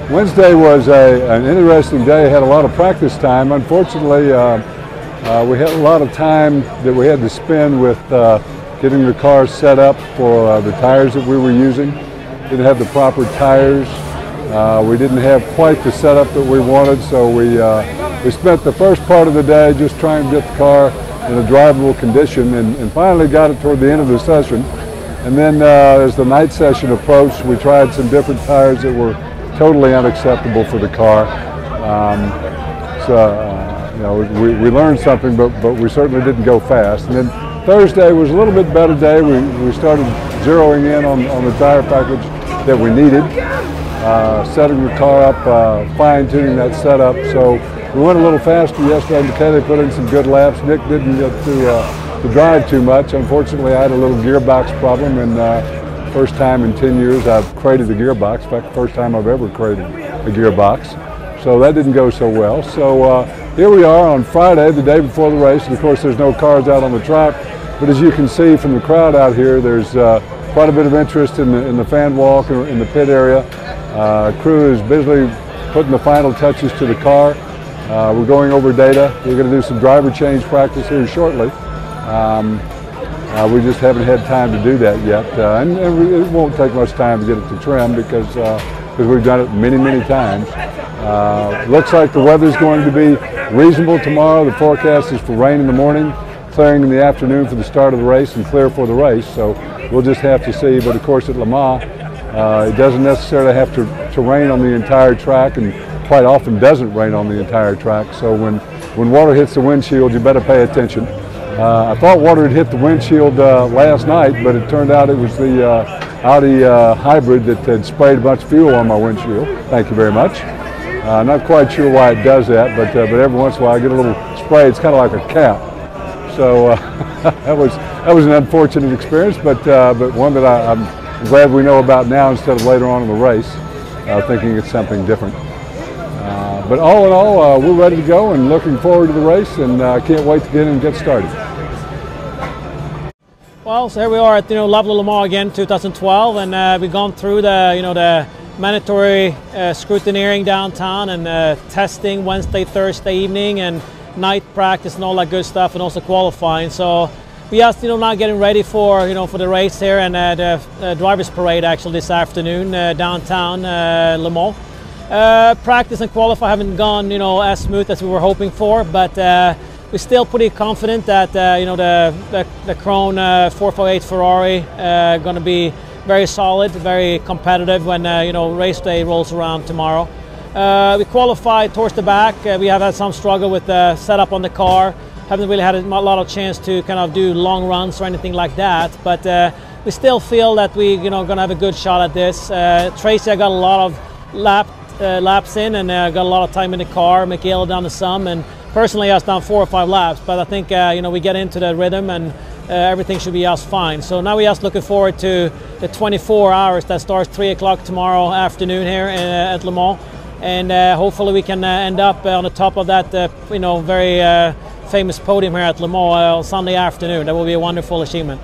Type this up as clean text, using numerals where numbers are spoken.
Wednesday was an interesting day. Had a lot of practice time. Unfortunately, we had a lot of time that we had to spend with getting the car set up for the tires that we were using. Didn't have the proper tires. We didn't have quite the setup that we wanted, so we spent the first part of the day just trying to get the car in a drivable condition, and finally got it toward the end of the session. And then as the night session approached, we tried some different tires that were totally unacceptable for the car. You know, we learned something, but we certainly didn't go fast. And then Thursday was a little bit better day. We started zeroing in on the tire package that we needed, setting the car up, fine-tuning that setup. So we went a little faster yesterday. McKinley put in some good laps. Nick didn't get to drive too much. Unfortunately, I had a little gearbox problem, and first time in 10 years I've crated a gearbox. In fact, the first time I've ever crated a gearbox. So that didn't go so well. So here we are on Friday, the day before the race. And of course, there's no cars out on the track. But as you can see from the crowd out here, there's quite a bit of interest in the fan walk and in the pit area. Crew is busily putting the final touches to the car. We're going over data. We're going to do some driver change practice here shortly. We just haven't had time to do that yet, and it won't take much time to get it to trim because we've done it many, many times. Looks like the weather's going to be reasonable tomorrow. The forecast is for rain in the morning, clearing in the afternoon for the start of the race, and clear for the race. So we'll just have to see. But of course at Le Mans, it doesn't necessarily have to rain on the entire track, and quite often doesn't rain on the entire track. So when water hits the windshield, you better pay attention. I thought water had hit the windshield last night, but it turned out it was the Audi hybrid that had sprayed a bunch of fuel on my windshield. Thank you very much. Not quite sure why it does that, but every once in a while I get a little spray. It's kind of like a cap. So that was an unfortunate experience, but one that I'm glad we know about now instead of later on in the race, thinking it's something different. But all in all, we're ready to go and looking forward to the race, and can't wait to get in and get started. Well, so here we are at Lovely Le Mans again, 2012, and we've gone through the mandatory scrutineering downtown and testing Wednesday, Thursday evening, and night practice and all that good stuff, and also qualifying. So we are now getting ready for for the race here and the drivers' parade actually this afternoon downtown Le Mans. Practice and qualify haven't gone as smooth as we were hoping for, but we're still pretty confident that the Krone 458 Ferrari going to be very solid, very competitive when race day rolls around tomorrow. We qualified towards the back. We have had some struggle with the setup on the car. Haven't really had a lot of chance to kind of do long runs or anything like that, but we still feel that we going to have a good shot at this. Tracy, I got a lot of laps in, and got a lot of time in the car. Michaela down to some, and personally I was down 4 or 5 laps, but I think we get into the rhythm, and everything should be just fine. So now we're just looking forward to the 24 hours that starts 3 o'clock tomorrow afternoon here at Le Mans, and hopefully we can end up on the top of that very famous podium here at Le Mans Sunday afternoon. That will be a wonderful achievement.